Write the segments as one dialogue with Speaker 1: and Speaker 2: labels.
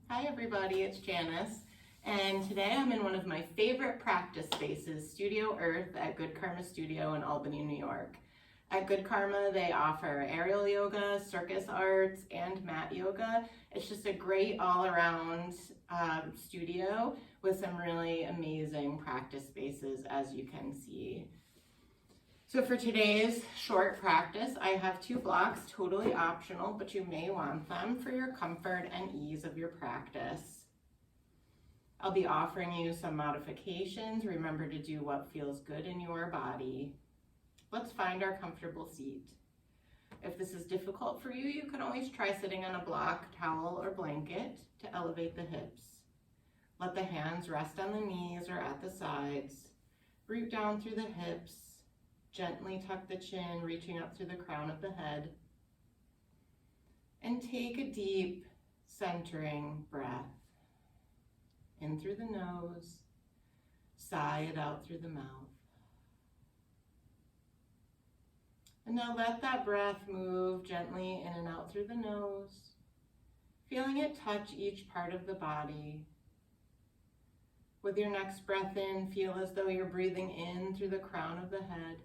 Speaker 1: Hi everybody, it's Janice, and today I'm in one of my favorite practice spaces, Studio Earth at Good Karma Studio in Albany, New York. At Good Karma, they offer aerial yoga, circus arts, and mat yoga. It's just a great all-around studio with some really amazing practice spaces, as you can see. So for today's short practice, I have 2 blocks, totally optional, but you may want them for your comfort and ease of your practice. I'll be offering you some modifications. Remember to do what feels good in your body. Let's find our comfortable seat. If this is difficult for you, you can always try sitting on a block, towel, or blanket to elevate the hips. Let the hands rest on the knees or at the sides. Root down through the hips. Gently tuck the chin, reaching up through the crown of the head. And take a deep, centering breath. In through the nose, sigh it out through the mouth. And now let that breath move gently in and out through the nose, feeling it touch each part of the body. With your next breath in, feel as though you're breathing in through the crown of the head.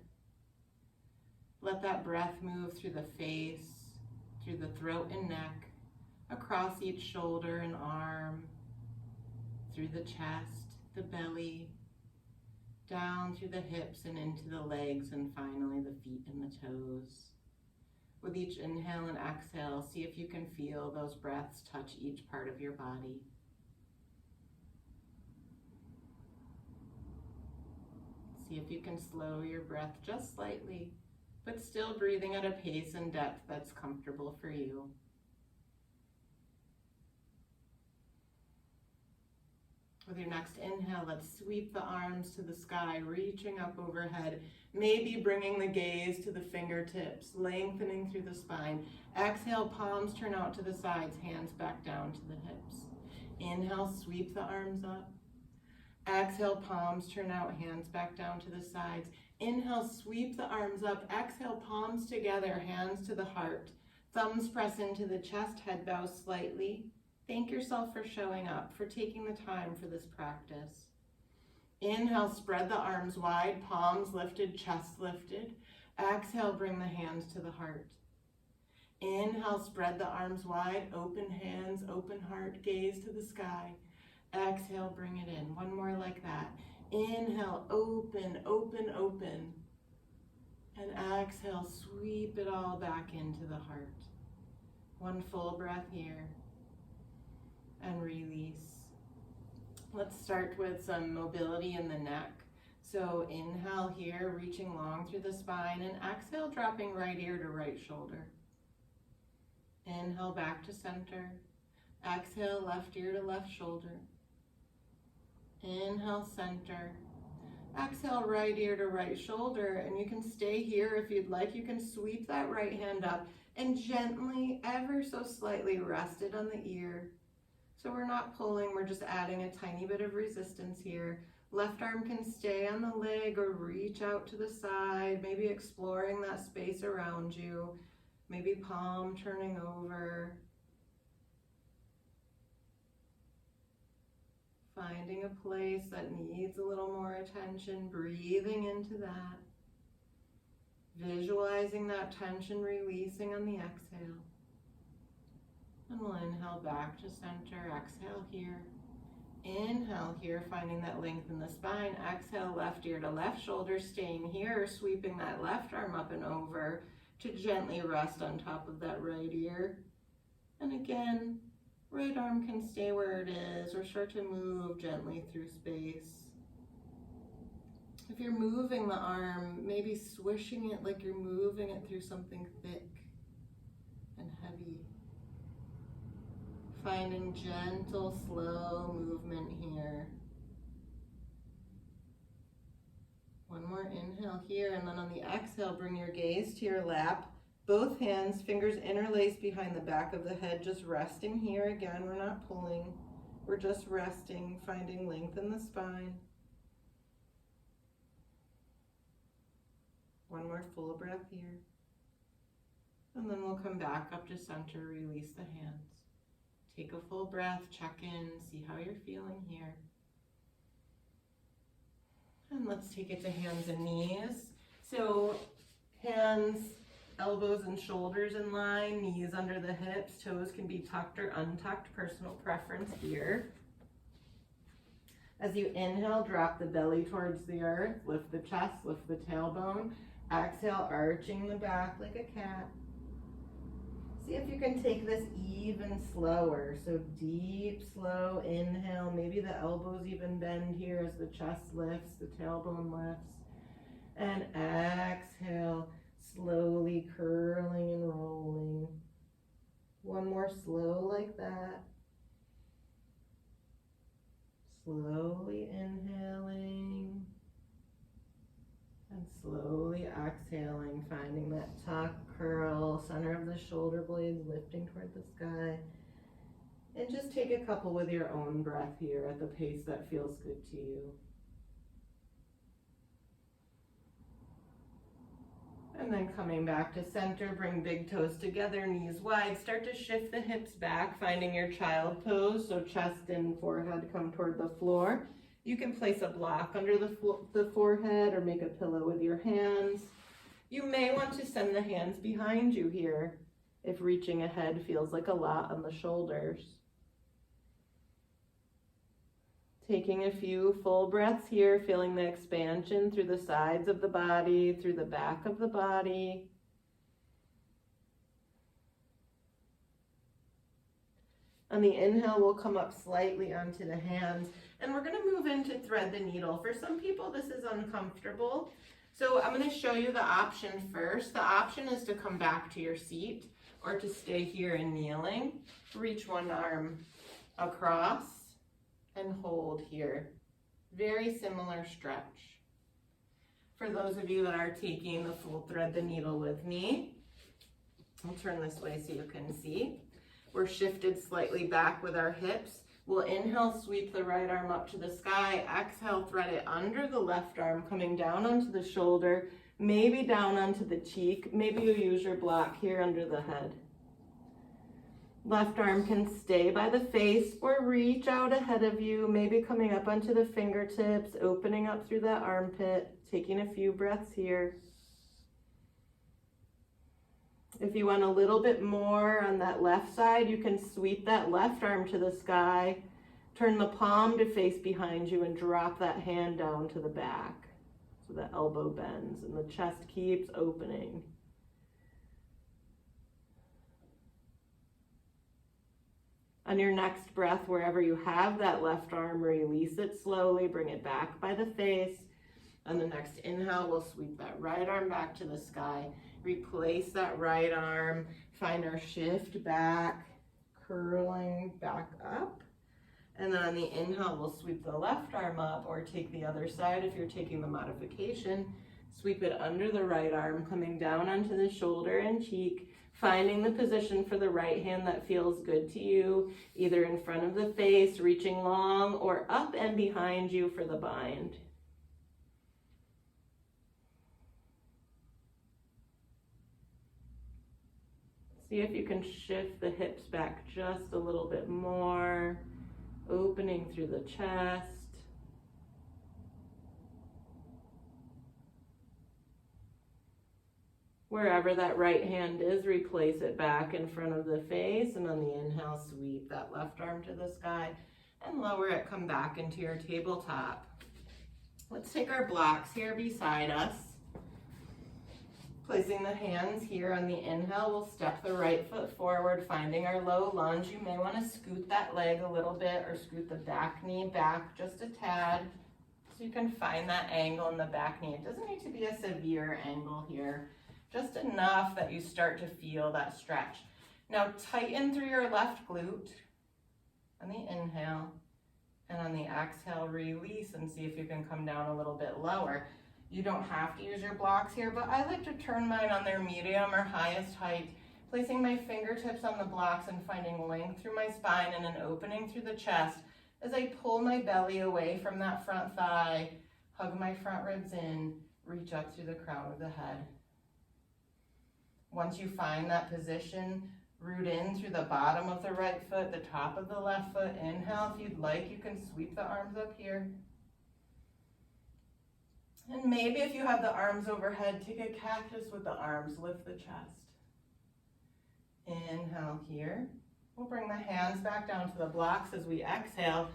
Speaker 1: Let that breath move through the face, through the throat and neck, across each shoulder and arm, through the chest, the belly, down through the hips and into the legs, and finally the feet and the toes. With each inhale and exhale, see if you can feel those breaths touch each part of your body. See if you can slow your breath just slightly, but still breathing at a pace and depth that's comfortable for you. With your next inhale, let's sweep the arms to the sky, reaching up overhead, maybe bringing the gaze to the fingertips, lengthening through the spine. Exhale, palms turn out to the sides, hands back down to the hips. Inhale, sweep the arms up. Exhale, palms turn out, hands back down to the sides. Inhale, sweep the arms up. Exhale, palms together, hands to the heart. Thumbs press into the chest, head bow slightly. Thank yourself for showing up, for taking the time for this practice. Inhale, spread the arms wide, palms lifted, chest lifted. Exhale, bring the hands to the heart. Inhale, spread the arms wide, open hands, open heart, gaze to the sky. Exhale, bring it in. One more like that. Inhale, open, open, open. And exhale, sweep it all back into the heart. One full breath here. And release. Let's start with some mobility in the neck. So inhale here, reaching long through the spine, and exhale, dropping right ear to right shoulder. Inhale, back to center. Exhale, left ear to left shoulder. Inhale, center. Exhale, right ear to right shoulder, and you can stay here if you'd like. You can sweep that right hand up and gently, ever so slightly, rest it on the ear. So we're not pulling, we're just adding a tiny bit of resistance here. Left arm can stay on the leg or reach out to the side, maybe exploring that space around you, maybe palm turning over. Finding a place that needs a little more attention, breathing into that. Visualizing that tension releasing on the exhale. And we'll inhale back to center, exhale here. Inhale here, finding that length in the spine. Exhale, left ear to left shoulder, staying here, sweeping that left arm up and over to gently rest on top of that right ear. And again, right arm can stay where it is or start to move gently through space. If you're moving the arm, maybe swishing it like you're moving it through something thick and heavy. Finding gentle, slow movement here. One more inhale here, and then on the exhale, bring your gaze to your lap. Both hands, fingers interlaced behind the back of the head, just resting here. Again, we're not pulling, we're just resting, finding length in the spine. One more full breath here. And then we'll come back up to center, release the hands. Take a full breath, check in, see how you're feeling here. And let's take it to hands and knees. So hands, elbows and shoulders in line, knees under the hips, toes can be tucked or untucked, personal preference here. As you inhale, drop the belly towards the earth, lift the chest, lift the tailbone. Exhale, arching the back like a cat. See if you can take this even slower. So deep, slow inhale. Maybe the elbows even bend here as the chest lifts, the tailbone lifts. And exhale, slowly curling and rolling. One more slow like that. Slowly inhaling and slowly exhaling, finding that tuck, curl, center of the shoulder blades lifting toward the sky. And just take a couple with your own breath here at the pace that feels good to you. And then coming back to center, bring big toes together, knees wide. Start to shift the hips back, finding your child pose. So chest and forehead come toward the floor. You can place a block under the forehead or make a pillow with your hands. You may want to send the hands behind you here if reaching ahead feels like a lot on the shoulders. Taking a few full breaths here, feeling the expansion through the sides of the body, through the back of the body. On the inhale, we'll come up slightly onto the hands, and we're going to move into thread the needle. For some people, this is uncomfortable, so I'm going to show you the option first. The option is to come back to your seat or to stay here in kneeling. Reach one arm across and hold here. Very similar stretch. For those of you that are taking the full thread the needle with me, I'll turn this way so you can see. We're shifted slightly back with our hips. We'll inhale, sweep the right arm up to the sky. Exhale, thread it under the left arm, coming down onto the shoulder, maybe down onto the cheek. Maybe you use your block here under the head. Left arm can stay by the face or reach out ahead of you, maybe coming up onto the fingertips, opening up through that armpit, taking a few breaths here. If you want a little bit more on that left side, you can sweep that left arm to the sky, turn the palm to face behind you, and drop that hand down to the back so the elbow bends and the chest keeps opening. On your next breath, wherever you have that left arm, release it slowly, bring it back by the face. On the next inhale, we'll sweep that right arm back to the sky, replace that right arm, find our shift back, curling back up. And then on the inhale, we'll sweep the left arm up, or take the other side if you're taking the modification. Sweep it under the right arm, coming down onto the shoulder and cheek, finding the position for the right hand that feels good to you, either in front of the face, reaching long, or up and behind you for the bind. See if you can shift the hips back just a little bit more, opening through the chest. Wherever that right hand is, replace it back in front of the face, and on the inhale, sweep that left arm to the sky and lower it, come back into your tabletop. Let's take our blocks here beside us. Placing the hands here on the inhale, we'll step the right foot forward, finding our low lunge. You may want to scoot that leg a little bit or scoot the back knee back just a tad so you can find that angle in the back knee. It doesn't need to be a severe angle here. Just enough that you start to feel that stretch. Now tighten through your left glute on the inhale, and on the exhale, release and see if you can come down a little bit lower. You don't have to use your blocks here, but I like to turn mine on their medium or highest height, placing my fingertips on the blocks and finding length through my spine and an opening through the chest as I pull my belly away from that front thigh, hug my front ribs in, reach up through the crown of the head. Once you find that position, Root in through the bottom of the right foot, the top of the left foot. Inhale, if you'd like, you can sweep the arms up here. And maybe if you have the arms overhead, take a cactus with the arms, lift the chest. Inhale here. We'll bring the hands back down to the blocks as we exhale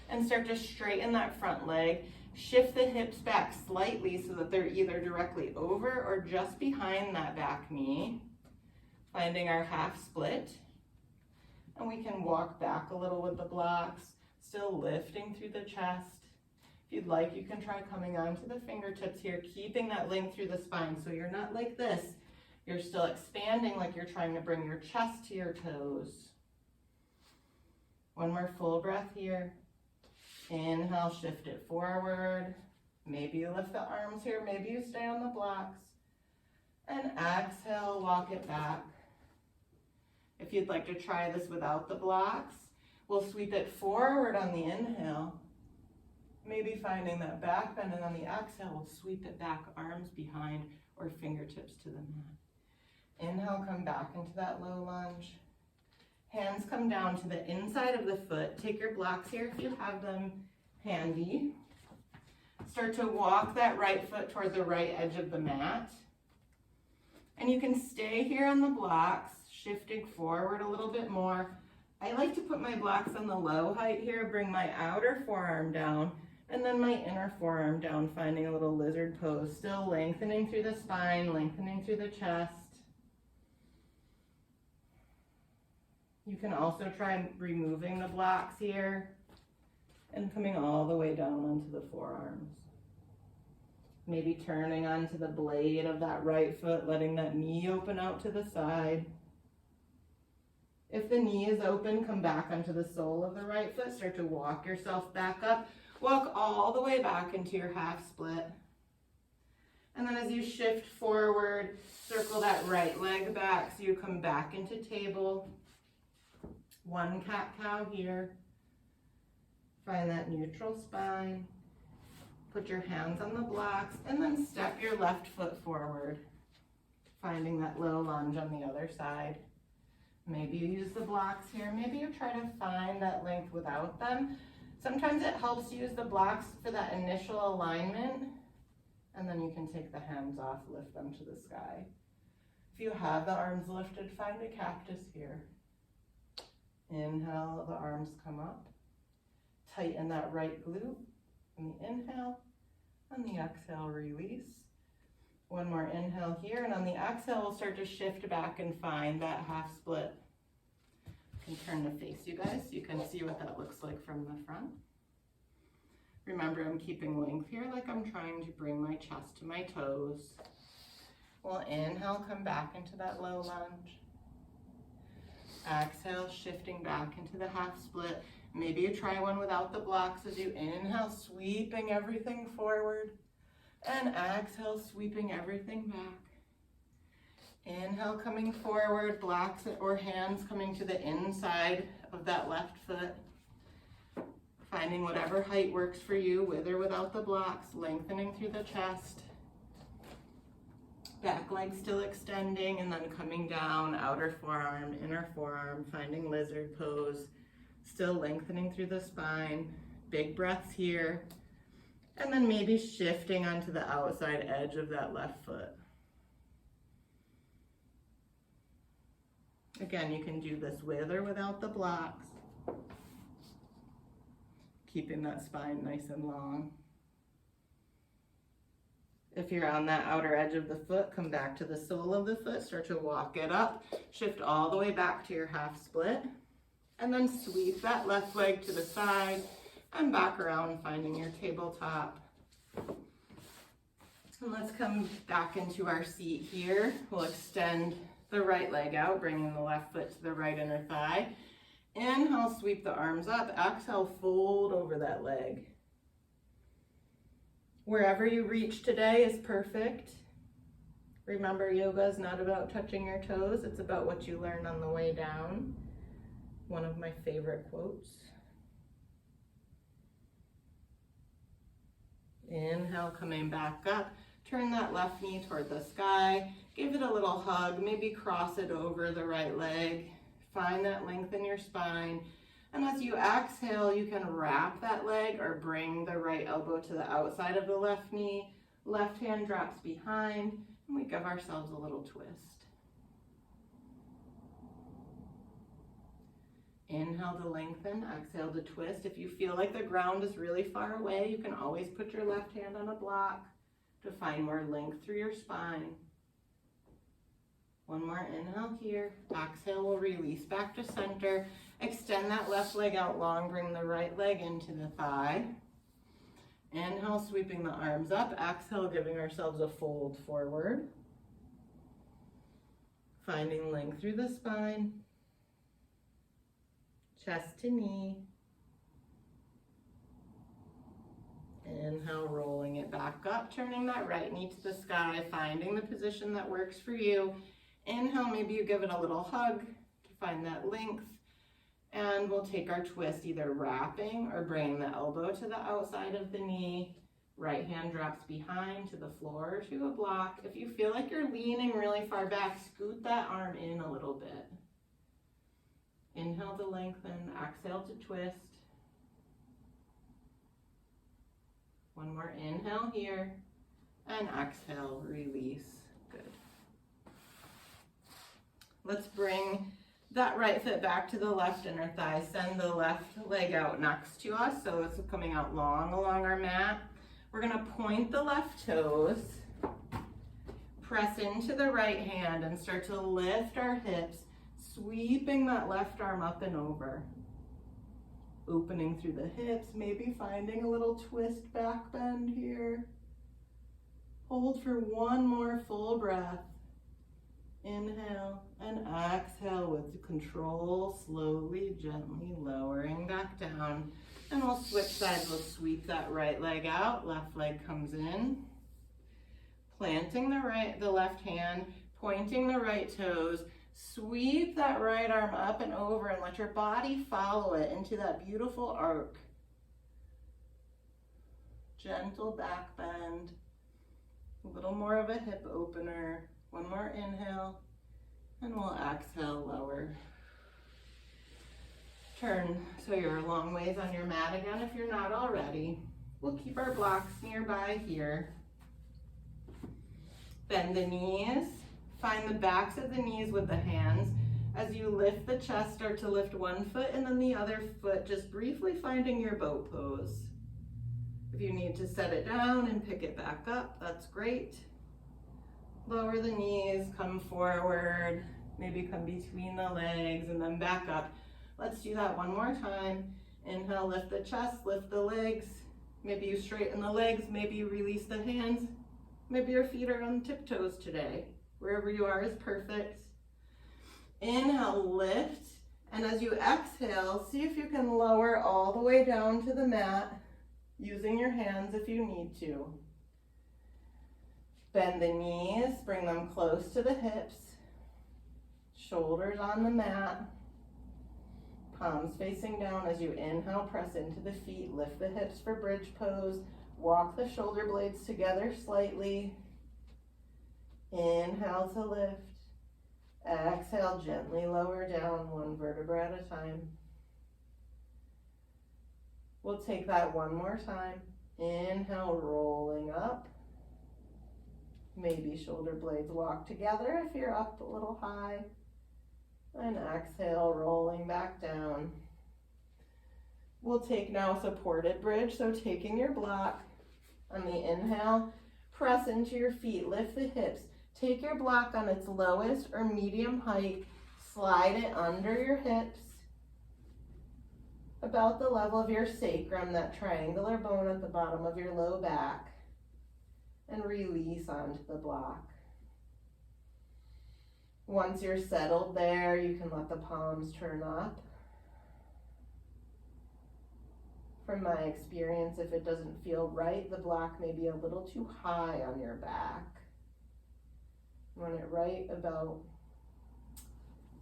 Speaker 1: and start to straighten that front leg. Shift the hips back slightly so that they're either directly over or just behind that back knee. Finding our half split. And we can walk back a little with the blocks, still lifting through the chest. If you'd like, you can try coming onto the fingertips here, keeping that length through the spine so you're not like this. You're still expanding like you're trying to bring your chest to your toes. One more full breath here. Inhale, shift it forward. Maybe you lift the arms here, maybe you stay on the blocks. And exhale, walk it back. If you'd like to try this without the blocks, we'll sweep it forward on the inhale. Maybe finding that back bend, and on the exhale, we'll sweep it back, arms behind or fingertips to the mat. Inhale, come back into that low lunge. Hands come down to the inside of the foot. Take your blocks here if you have them handy. Start to walk that right foot toward the right edge of the mat. And you can stay here on the blocks, shifting forward a little bit more. I like to put my blocks on the low height here, bring my outer forearm down, and then my inner forearm down, finding a little lizard pose, still lengthening through the spine, lengthening through the chest. You can also try removing the blocks here and coming all the way down onto the forearms. Maybe turning onto the blade of that right foot, letting that knee open out to the side. If the knee is open, come back onto the sole of the right foot. Start to walk yourself back up. Walk all the way back into your half split. And then as you shift forward, circle that right leg back so you come back into table. One cat-cow here. Find that neutral spine. Put your hands on the blocks and then step your left foot forward, finding that low lunge on the other side. Maybe you use the blocks here. Maybe you try to find that length without them. Sometimes it helps to use the blocks for that initial alignment, and then you can take the hands off, lift them to the sky. If you have the arms lifted, find a cactus here. Inhale, the arms come up. Tighten that right glute. On the inhale, on the exhale, release. One more inhale here, and on the exhale, we'll start to shift back and find that half split. You can turn the face, you guys, so you can see what that looks like from the front. Remember, I'm keeping length here, like I'm trying to bring my chest to my toes. We'll inhale, come back into that low lunge. Exhale, shifting back into the half split. Maybe you try one without the blocks as you inhale, sweeping everything forward. And exhale, sweeping everything back. Inhale, coming forward, blocks or hands coming to the inside of that left foot. Finding whatever height works for you, with or without the blocks, lengthening through the chest. Back leg still extending, and then coming down, outer forearm, inner forearm, finding lizard pose. Still lengthening through the spine, big breaths here, and then maybe shifting onto the outside edge of that left foot. Again, you can do this with or without the blocks, keeping that spine nice and long. If you're on that outer edge of the foot, come back to the sole of the foot, start to walk it up, shift all the way back to your half split. And then sweep that left leg to the side and back around, finding your tabletop. And let's come back into our seat here. We'll extend the right leg out, bringing the left foot to the right inner thigh. Inhale, sweep the arms up. Exhale, fold over that leg. Wherever you reach today is perfect. Remember, yoga is not about touching your toes. It's about what you learn on the way down. One of my favorite quotes. Inhale, coming back up. Turn that left knee toward the sky. Give it a little hug. Maybe cross it over the right leg. Find that length in your spine. And as you exhale, you can wrap that leg or bring the right elbow to the outside of the left knee. Left hand drops behind, and we give ourselves a little twist. Inhale to lengthen, exhale to twist. If you feel like the ground is really far away, you can always put your left hand on a block to find more length through your spine. One more inhale here. Exhale, we'll release back to center. Extend that left leg out long, bring the right leg into the thigh. Inhale, sweeping the arms up. Exhale, giving ourselves a fold forward. Finding length through the spine. Chest to knee. Inhale, rolling it back up, turning that right knee to the sky, finding the position that works for you. Inhale, maybe you give it a little hug to find that length. And we'll take our twist, either wrapping or bringing the elbow to the outside of the knee. Right hand drops behind to the floor or to a block. If you feel like you're leaning really far back, scoot that arm in a little bit. Inhale to lengthen, exhale to twist. One more inhale here, and exhale, release. Good. Let's bring that right foot back to the left inner thigh. Send the left leg out next to us, so it's coming out long along our mat. We're gonna point the left toes, press into the right hand, and start to lift our hips, sweeping that left arm up and over. Opening through the hips, maybe finding a little twist back bend here. Hold for one more full breath. Inhale and exhale with control, slowly, gently lowering back down. And we'll switch sides, we'll sweep that right leg out, left leg comes in. Planting the left hand, pointing the right toes, sweep that right arm up and over and let your body follow it into that beautiful arc. Gentle back bend, a little more of a hip opener. One more inhale, and we'll exhale, lower. Turn so you're a long ways on your mat again if you're not already. We'll keep our blocks nearby here. Bend the knees. Find the backs of the knees with the hands. As you lift the chest, start to lift one foot and then the other foot, just briefly finding your boat pose. If you need to set it down and pick it back up, that's great. Lower the knees, come forward, maybe come between the legs and then back up. Let's do that one more time. Inhale, lift the chest, lift the legs. Maybe you straighten the legs, maybe you release the hands. Maybe your feet are on tiptoes today. Wherever you are is perfect. Inhale, lift. And as you exhale, see if you can lower all the way down to the mat, using your hands if you need to. Bend the knees, bring them close to the hips. Shoulders on the mat. Palms facing down. As you inhale, press into the feet, lift the hips for bridge pose. Walk the shoulder blades together slightly. Inhale to lift. Exhale, gently lower down, one vertebra at a time. We'll take that one more time. Inhale, rolling up. Maybe shoulder blades walk together if you're up a little high. And exhale, rolling back down. We'll take now supported bridge, so taking your block. On the inhale, press into your feet, lift the hips. Take your block on its lowest or medium height, slide it under your hips, about the level of your sacrum, that triangular bone at the bottom of your low back, and release onto the block. Once you're settled there, you can let the palms turn up. From my experience, if it doesn't feel right, the block may be a little too high on your back. Want it right about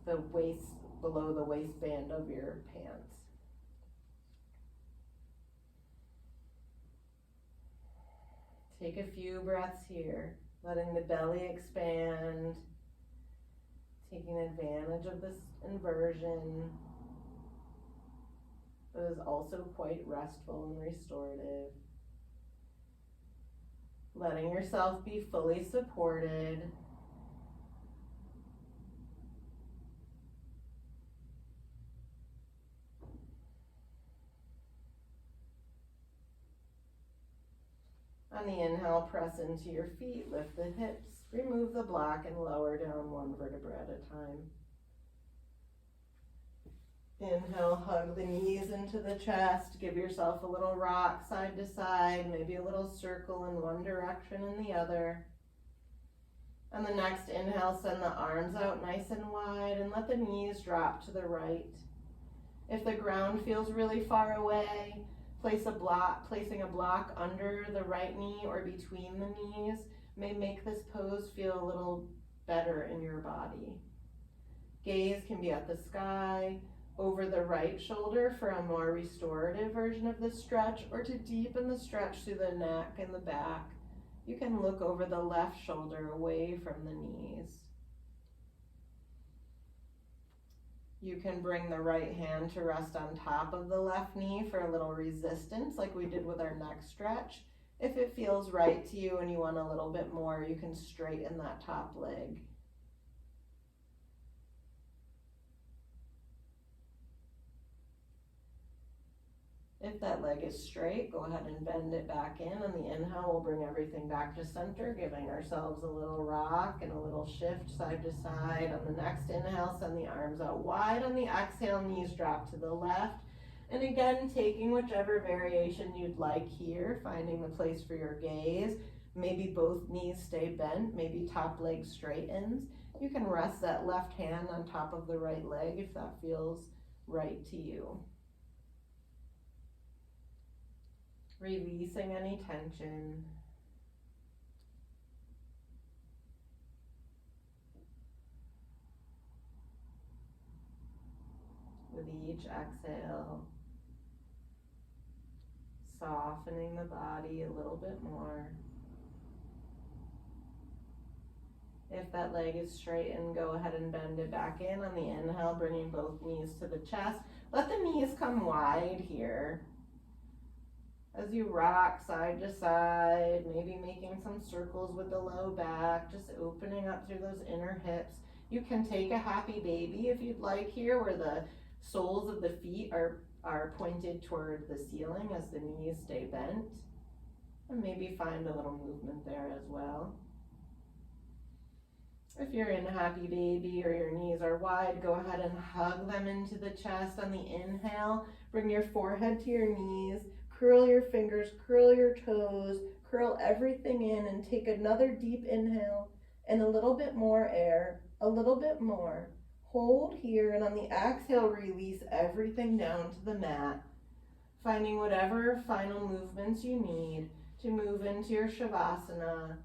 Speaker 1: the waist, below the waistband of your pants. Take a few breaths here, letting the belly expand. taking advantage of this inversion that is also quite restful and restorative. Letting yourself be fully supported. On the inhale, press into your feet, lift the hips, remove the block, and lower down one vertebra at a time. Inhale, hug the knees into the chest, give yourself a little rock side to side, maybe a little circle in one direction and the other. On the next inhale, send the arms out nice and wide and let the knees drop to the right. If the ground feels really far away, placing a block under the right knee or between the knees may make this pose feel a little better in your body. Gaze can be at the sky, over the right shoulder for a more restorative version of the stretch, or to deepen the stretch through the neck and the back, you can look over the left shoulder away from the knees. You can bring the right hand to rest on top of the left knee for a little resistance, like we did with our neck stretch. If it feels right to you and you want a little bit more, you can straighten that top leg. If that leg is straight, go ahead and bend it back in. On the inhale, we'll bring everything back to center, giving ourselves a little rock and a little shift side to side. On the next inhale, send the arms out wide. On the exhale, knees drop to the left. And again, taking whichever variation you'd like here, finding the place for your gaze. Maybe both knees stay bent, maybe top leg straightens. You can rest that left hand on top of the right leg if that feels right to you. Releasing any tension. With each exhale, softening the body a little bit more. If that leg is straightened, go ahead and bend it back in. On the inhale, bringing both knees to the chest. Let the knees come wide here. As you rock side to side, maybe making some circles with the low back, just opening up through those inner hips. You can take a happy baby if you'd like here, where the soles of the feet are pointed toward the ceiling as the knees stay bent. And maybe find a little movement there as well. If you're in a happy baby or your knees are wide, go ahead and hug them into the chest. On the inhale, bring your forehead to your knees. Curl your fingers, curl your toes, curl everything in, and take another deep inhale and a little bit more air, a little bit more. Hold here, and on the exhale, release everything down to the mat, finding whatever final movements you need to move into your Shavasana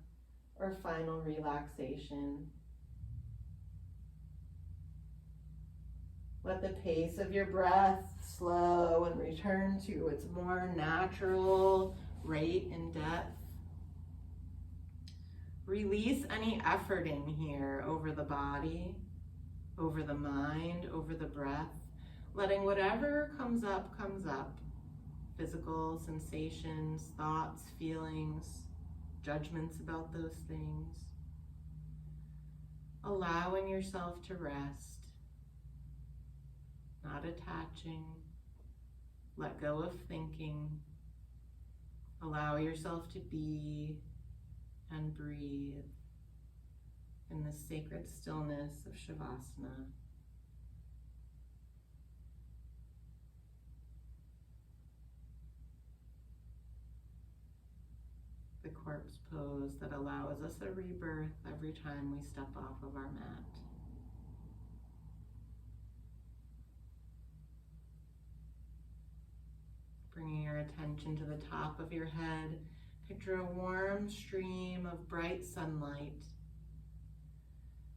Speaker 1: or final relaxation. Let the pace of your breath slow and return to its more natural rate and depth. Release any efforting here over the body, over the mind, over the breath, letting whatever comes up. Physical sensations, thoughts, feelings, judgments about those things. Allowing yourself to rest. Not attaching, let go of thinking, allow yourself to be and breathe in the sacred stillness of Shavasana. The corpse pose that allows us a rebirth every time we step off of our mat. Bringing your attention to the top of your head, picture a warm stream of bright sunlight.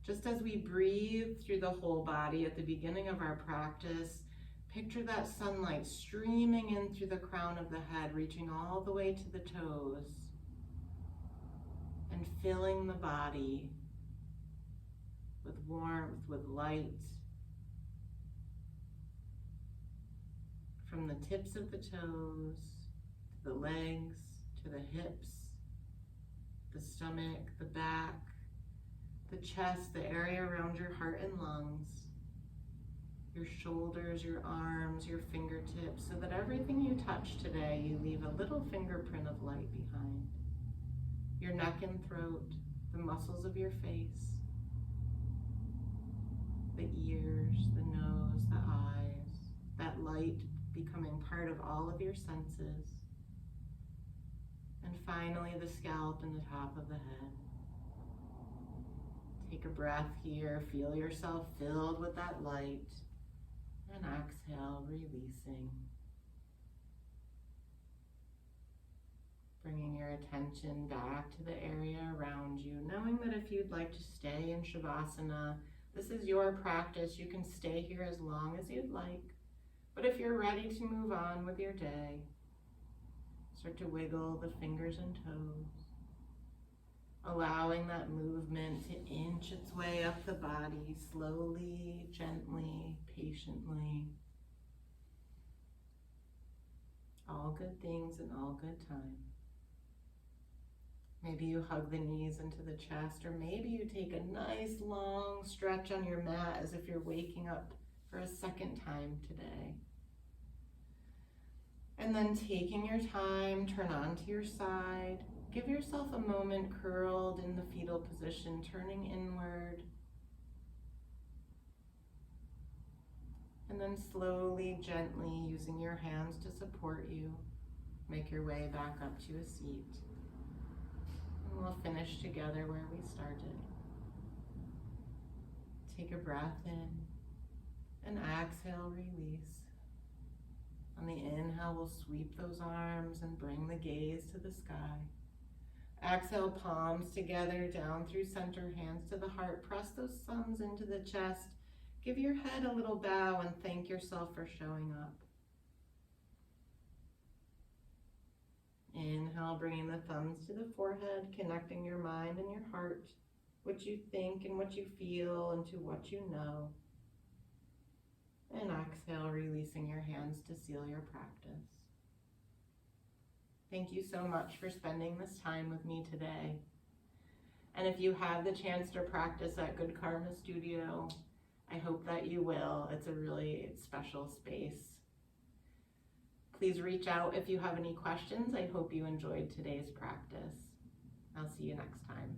Speaker 1: Just as we breathe through the whole body at the beginning of our practice, picture that sunlight streaming in through the crown of the head, reaching all the way to the toes, and filling the body with warmth, with light. From the tips of the toes, to the legs, to the hips, the stomach, the back, the chest, the area around your heart and lungs, your shoulders, your arms, your fingertips, so that everything you touch today, you leave a little fingerprint of light behind. Your neck and throat, the muscles of your face, the ears, the nose, the eyes, that light becoming part of all of your senses. And finally, the scalp and the top of the head. Take a breath here, feel yourself filled with that light, and exhale, releasing. Bringing your attention back to the area around you, knowing that if you'd like to stay in Shavasana, this is your practice. You can stay here as long as you'd like. But if you're ready to move on with your day, start to wiggle the fingers and toes, allowing that movement to inch its way up the body, slowly, gently, patiently. All good things in all good time. Maybe you hug the knees into the chest, or maybe you take a nice long stretch on your mat as if you're waking up for a second time today. And then taking your time, turn onto your side. Give yourself a moment curled in the fetal position, turning inward. And then slowly, gently, using your hands to support you, make your way back up to a seat. And we'll finish together where we started. Take a breath in and exhale, release. On the inhale, we'll sweep those arms and bring the gaze to the sky. Exhale, palms together, down through center, hands to the heart. Press those thumbs into the chest. Give your head a little bow and thank yourself for showing up. Inhale, bringing the thumbs to the forehead, connecting your mind and your heart, what you think and what you feel into what you know. And exhale, releasing your hands to seal your practice. Thank you so much for spending this time with me today. And if you have the chance to practice at Good Karma Studio, I hope that you will. It's a really special space. Please reach out if you have any questions. I hope you enjoyed today's practice. I'll see you next time.